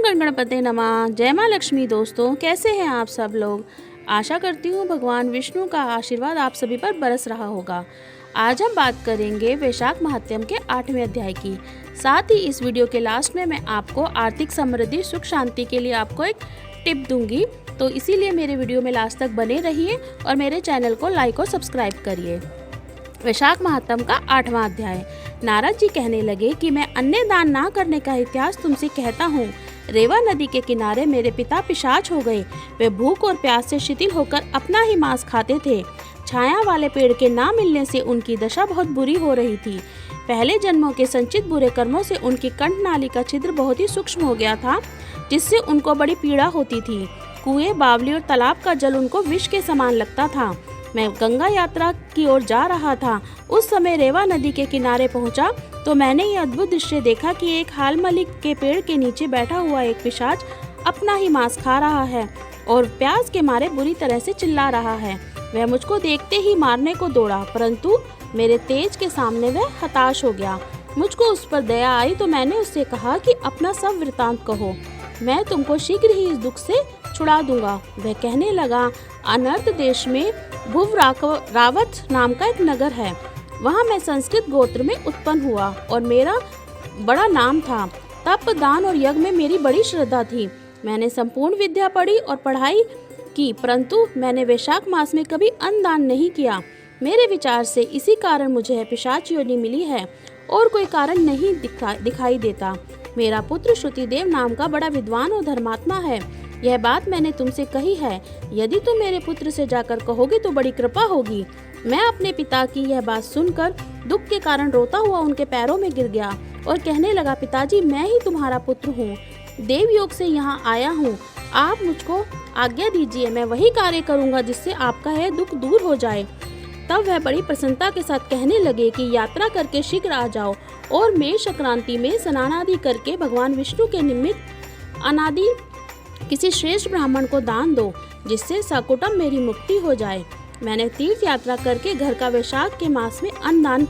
गण गणपते नमः। जय माँ लक्ष्मी। दोस्तों, कैसे हैं आप सब लोग। आशा करती हूँ भगवान विष्णु का आशीर्वाद आप सभी पर बरस रहा होगा। आज हम बात करेंगे वैशाख महात्म्य के 8वें अध्याय की। साथ ही इस वीडियो के लास्ट में मैं आपको आर्थिक समृद्धि सुख शांति के लिए आपको एक टिप दूंगी, तो इसीलिए मेरे वीडियो में लास्ट तक बने रहिए और मेरे चैनल को लाइक और सब्सक्राइब करिए। वैशाख महात्म्य का 8वां अध्याय। नारद जी कहने लगे कि मैं अन्य दान ना करने का इतिहास तुमसे कहता हूँ। रेवा नदी के किनारे मेरे पिता पिशाच हो गए। वे भूख और प्यास से शिथिल होकर अपना ही मांस खाते थे। छाया वाले पेड़ के ना मिलने से उनकी दशा बहुत बुरी हो रही थी। पहले जन्मों के संचित बुरे कर्मों से उनकी कंठ नाली का छिद्र बहुत ही सूक्ष्म हो गया था, जिससे उनको बड़ी पीड़ा होती थी। कुएं, बावली और तालाब का जल उनको विष के समान लगता था। मैं गंगा यात्रा की ओर जा रहा था। उस समय रेवा नदी के किनारे पहुंचा तो मैंने ये अद्भुत दृश्य देखा कि एक हालमली के पेड़ के नीचे बैठा हुआ एक पिशाच अपना ही मांस खा रहा है और प्यास के मारे बुरी तरह से चिल्ला रहा है। वह मुझको देखते ही मारने को दौड़ा, परंतु मेरे तेज के सामने वह हताश हो गया। मुझको उस पर दया आई तो मैंने उससे कहा कि अपना सब वृतांत कहो, मैं तुमको शीघ्र ही इस दुख से छुड़ा दूंगा। वह कहने लगा, अनर्थ देश में भुव रावत नाम का एक नगर है। वहाँ मैं संस्कृत गोत्र में उत्पन्न हुआ और मेरा बड़ा नाम था। तप, दान और यज्ञ में मेरी बड़ी श्रद्धा थी। मैंने संपूर्ण विद्या पढ़ी और पढ़ाई की, परंतु मैंने वैशाख मास में कभी अन्न दान नहीं किया। मेरे विचार से इसी कारण मुझे पिशाच योनि मिली है और कोई कारण नहीं दिखाई देता। मेरा पुत्र श्रुतिदेव नाम का बड़ा विद्वान और धर्मात्मा है। यह बात मैंने तुमसे कही है। यदि तुम मेरे पुत्र से जाकर कहोगे तो बड़ी कृपा होगी। मैं अपने पिता की यह बात सुनकर दुख के कारण रोता हुआ उनके पैरों में गिर गया और कहने लगा, पिताजी, मैं ही तुम्हारा पुत्र हूँ। देवयोग से यहाँ आया हूँ। आप मुझको आज्ञा दीजिए, मैं वही कार्य करूँगा जिससे आपका यह दुख दूर हो जाए। तब वह बड़ी प्रसन्नता के साथ कहने लगे कि यात्रा करके शीघ्र आ जाओ और मेष संक्रांति में स्नान आदि करके भगवान विष्णु के निमित्त अनादि किसी श्रेष्ठ ब्राह्मण को दान दो, जिससे सकुटुम्ब मेरी मुक्ति हो जाए। मैंने तीर्थ यात्रा करके घर का वैशाख के मास में अन्न दान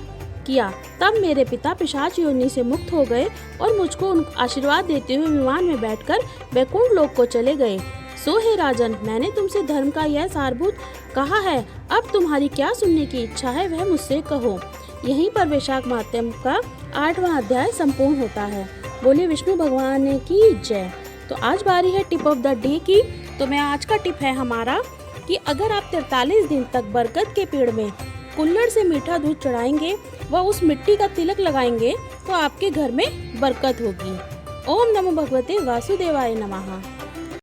किया। तब मेरे पिता पिशाच योनि से मुक्त हो गए और मुझको आशीर्वाद देते हुए विमान में बैठकर वैकुंठ लोक को चले गए। सो हे राजन, मैंने तुमसे धर्म का यह सारभूत कहा है। अब तुम्हारी क्या सुनने की इच्छा है वह मुझसे कहो। यहीं पर वैशाख महात्म्य का 8वां अध्याय संपूर्ण होता है। बोले विष्णु भगवान की जय। तो आज बारी है टिप ऑफ द डे की। तो मैं आज का टिप है हमारा कि अगर आप 43 दिन तक बरगद के पेड़ में कुल्हड़ से मीठा दूध चढ़ाएंगे व उस मिट्टी का तिलक लगाएंगे तो आपके घर में बरकत होगी। ओम नमो भगवते वासुदेवाय नमः।